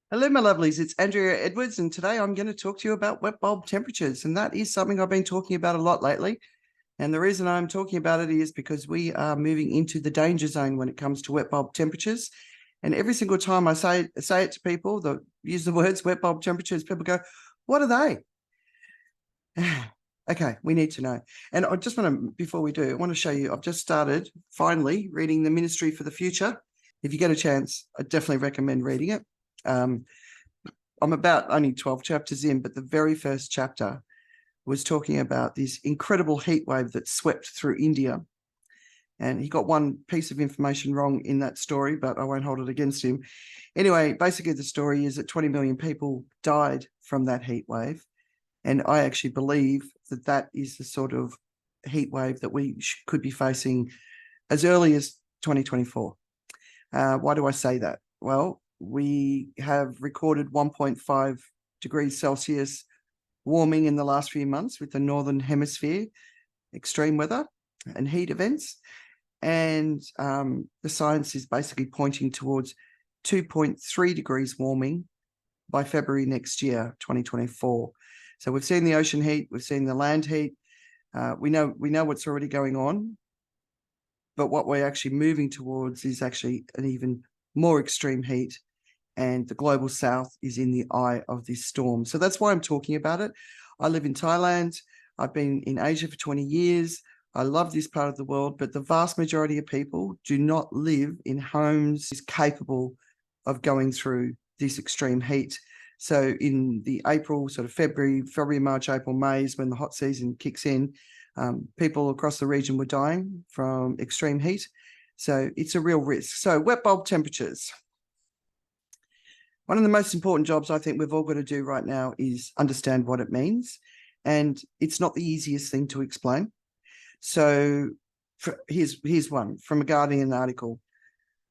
Hello, my lovelies. It's Andrea Edwards, and today I'm going to talk to you about wet bulb temperatures. And that is something I've been talking about a lot lately. And the reason I'm talking about it is because we are moving into the danger zone when it comes to wet bulb temperatures. And every single time I say it to people that use the words wet bulb temperatures, people go, "What are they?" Okay, we need to know. And I just want to, before we do, I want to show you, I've just started finally reading the Ministry for the Future. If you get a chance, I definitely recommend reading it. I'm about only 12 chapters in, but the very first chapter was talking about this incredible heat wave that swept through India. And he got one piece of information wrong in that story, but I won't hold it against him. Anyway, basically the story is that 20 million people died from that heat wave. And I actually believe that that is the sort of heat wave that we could be facing as early as 2024. Why do I say that? Well, we have recorded 1.5 degrees Celsius warming in the last few months with the Northern Hemisphere extreme weather and heat events. And the science is basically pointing towards 2.3 degrees warming by February next year, 2024. So we've seen the ocean heat, we've seen the land heat. We know what's already going on, but what we're actually moving towards is actually an even more extreme heat, and the global south is in the eye of this storm. So that's why I'm talking about it. I live in Thailand. I've been in Asia for 20 years. I love this part of the world, but the vast majority of people do not live in homes capable of going through this extreme heat. So in the April, sort of February, March, April, May is when the hot season kicks in. People across the region were dying from extreme heat. So it's a real risk. So wet bulb temperatures. One of the most important jobs I think we've all got to do right now is understand what it means. And it's not the easiest thing to explain. So here's one from a Guardian article.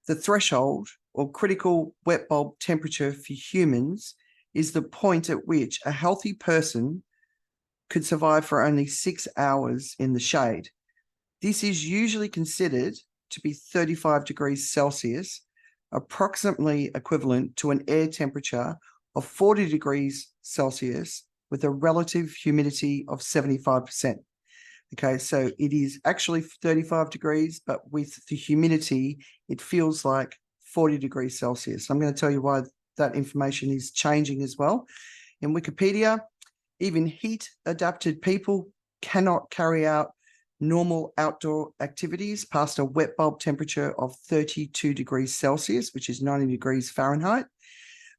The threshold or critical wet bulb temperature for humans is the point at which a healthy person could survive for only 6 hours in the shade. This is usually considered to be 35 degrees Celsius, approximately equivalent to an air temperature of 40 degrees Celsius with a relative humidity of 75%. Okay, so it is actually 35 degrees, but with the humidity, it feels like 40 degrees Celsius. I'm going to tell you why that information is changing as well. In Wikipedia, even heat-adapted people cannot carry out normal outdoor activities past a wet bulb temperature of 32 degrees Celsius, which is 90 degrees Fahrenheit,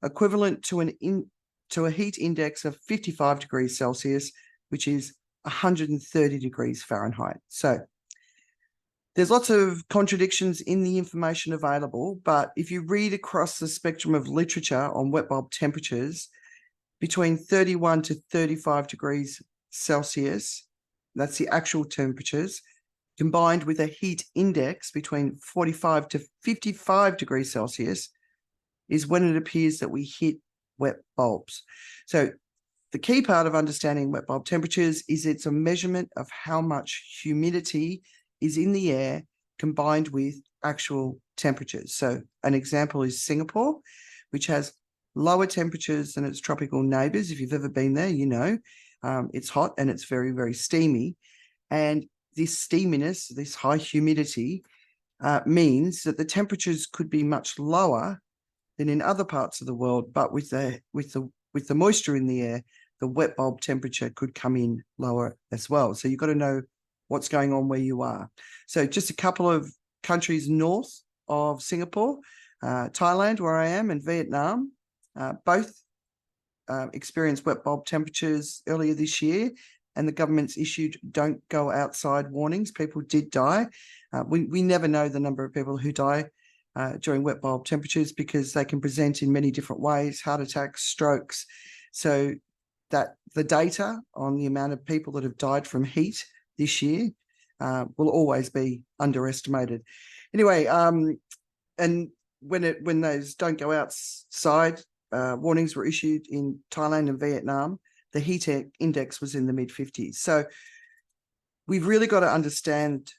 equivalent to a heat index of 55 degrees Celsius, which is 130 degrees Fahrenheit. So there's lots of contradictions in the information available, but if you read across the spectrum of literature on wet bulb temperatures, between 31 to 35 degrees Celsius, that's the actual temperatures, combined with a heat index between 45 to 55 degrees Celsius, is when it appears that we hit wet bulbs. So the key part of understanding wet bulb temperatures is it's a measurement of how much humidity is in the air combined with actual temperatures. So an example is Singapore, which has lower temperatures than its tropical neighbors. If you've ever been there, you know, it's hot and it's very, very steamy. And this steaminess, this high humidity, means that the temperatures could be much lower than in other parts of the world, but with the moisture in the air, the wet bulb temperature could come in lower as well. So you've got to know what's going on where you are. So just a couple of countries north of Singapore, Thailand, where I am, and Vietnam, both experienced wet bulb temperatures earlier this year, and the government's issued don't go outside warnings. People did die. We never know the number of people who die during wet bulb temperatures because they can present in many different ways, heart attacks, strokes. So that the data on the amount of people that have died from heat this year will always be underestimated. Anyway, and when those don't go outside warnings were issued in Thailand and Vietnam, the heat index was in the mid-50s. So we've really got to understand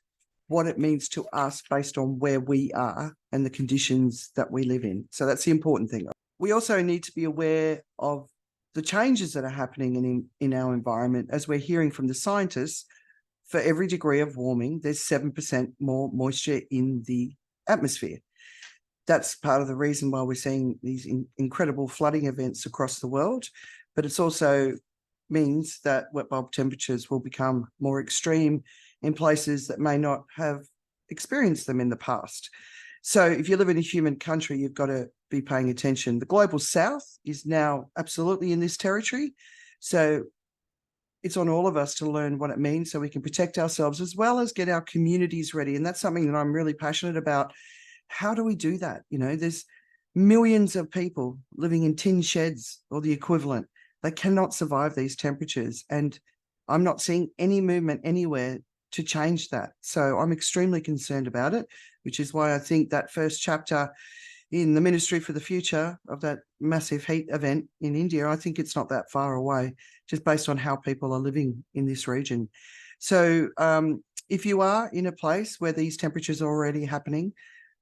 what it means to us based on where we are and the conditions that we live in. So that's the important thing. we also need to be aware of the changes that are happening in our environment. As we're hearing from the scientists, for every degree of warming, there's 7% more moisture in the atmosphere. That's part of the reason why we're seeing these incredible flooding events across the world. But it's also means that wet bulb temperatures will become more extreme in places that may not have experienced them in the past. So if you live in a humid country, you've got to be paying attention. The global south is now absolutely in this territory. So it's on all of us to learn what it means so we can protect ourselves as well as get our communities ready. And that's something that I'm really passionate about. How do we do that? You know, there's millions of people living in tin sheds or the equivalent. They cannot survive these temperatures. And I'm not seeing any movement anywhere to change that. So I'm extremely concerned about it, which is why I think that first chapter in the Ministry for the Future of that massive heat event in India, I think it's not that far away, just based on how people are living in this region. So if you are in a place where these temperatures are already happening,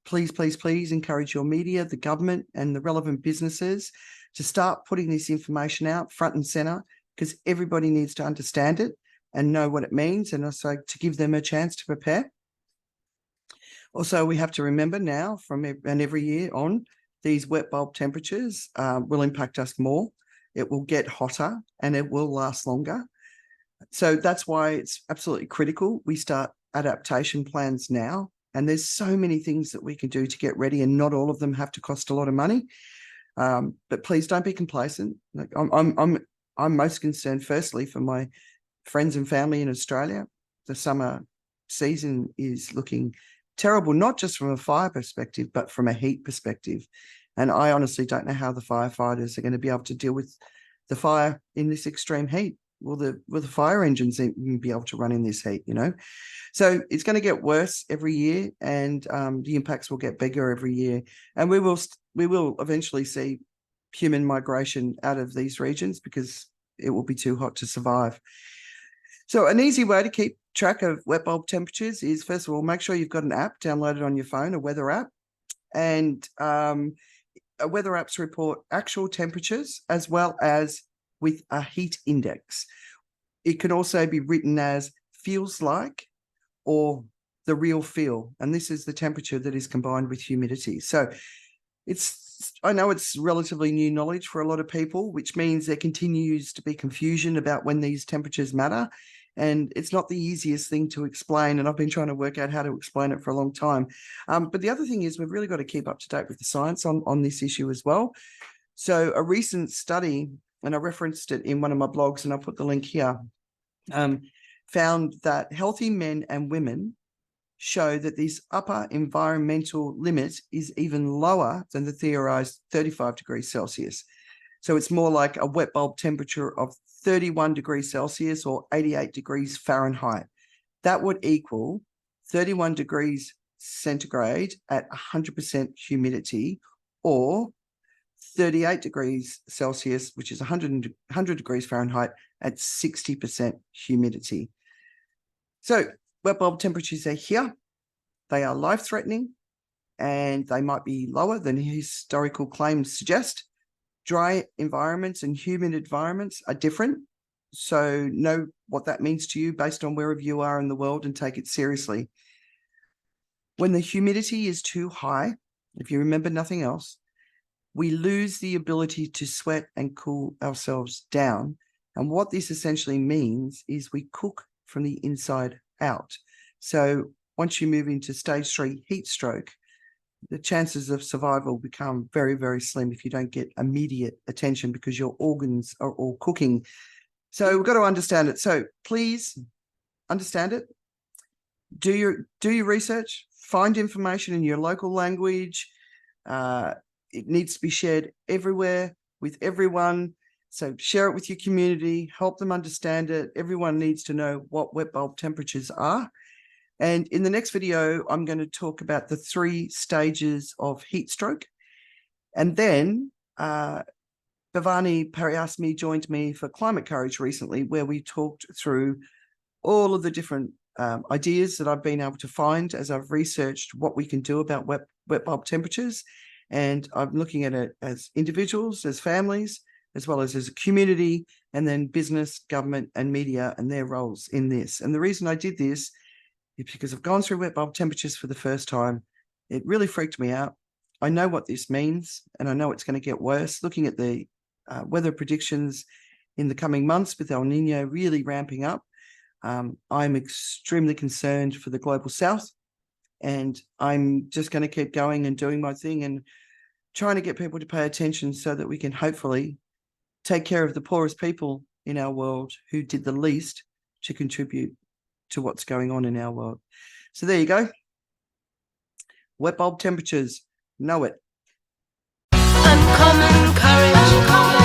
please, please, please encourage your media, the government and the relevant businesses to start putting this information out front and center, because everybody needs to understand it and know what it means, and also to give them a chance to prepare. Also, we have to remember now every year on, these wet bulb temperatures will impact us more. It will get hotter and it will last longer. So that's why it's absolutely critical we start adaptation plans now. And there's so many things that we can do to get ready, and not all of them have to cost a lot of money. But please don't be complacent. Like I'm most concerned, firstly, for my friends and family in Australia. The summer season is looking terrible, not just from a fire perspective, but from a heat perspective. And I honestly don't know how the firefighters are going to be able to deal with the fire in this extreme heat. Will the fire engines even be able to run in this heat, you know? So it's going to get worse every year, and the impacts will get bigger every year. And we will eventually see human migration out of these regions because it will be too hot to survive. So an easy way to keep track of wet bulb temperatures is, first of all, make sure you've got an app downloaded on your phone, a weather app. And weather apps report actual temperatures as well as with a heat index. It can also be written as feels like or the real feel. And this is the temperature that is combined with humidity. So I know it's relatively new knowledge for a lot of people, which means there continues to be confusion about when these temperatures matter. And it's not the easiest thing to explain. And I've been trying to work out how to explain it for a long time. But the other thing is we've really got to keep up to date with the science on this issue as well. So a recent study, and I referenced it in one of my blogs, and I'll put the link here, found that healthy men and women show that this upper environmental limit is even lower than the theorized 35 degrees Celsius. So it's more like a wet bulb temperature of 31 degrees Celsius or 88 degrees Fahrenheit. That would equal 31 degrees centigrade at 100% humidity, or 38 degrees Celsius, which is 100 degrees Fahrenheit at 60% humidity. So wet bulb temperatures are here. They are life-threatening, and they might be lower than historical claims suggest. Dry environments and humid environments are different. So know what that means to you based on wherever you are in the world, and take it seriously. When the humidity is too high, if you remember nothing else, we lose the ability to sweat and cool ourselves down. And what this essentially means is we cook from the inside out. So once you move into stage 3 heat stroke, the chances of survival become very, very slim if you don't get immediate attention, because your organs are all cooking. So we've got to understand it. So please understand it. Do your research. Find information in your local language. It needs to be shared everywhere with everyone. So share it with your community. Help them understand it. Everyone needs to know what wet bulb temperatures are. And in the next video, I'm going to talk about the 3 stages of heat stroke. And then Bavani Periasamy joined me for Climate Courage recently, where we talked through all of the different ideas that I've been able to find as I've researched what we can do about wet bulb temperatures. And I'm looking at it as individuals, as families, as well as a community, and then business, government, and media and their roles in this. And the reason I did this is because I've gone through wet bulb temperatures for the first time. It really freaked me out. I know what this means, and I know it's going to get worse. Looking at the weather predictions in the coming months with El Nino really ramping up, I'm extremely concerned for the global south, and I'm just going to keep going and doing my thing and trying to get people to pay attention so that we can hopefully take care of the poorest people in our world who did the least to contribute to what's going on in our world. So there you go. Wet bulb temperatures, know it. Uncommon courage.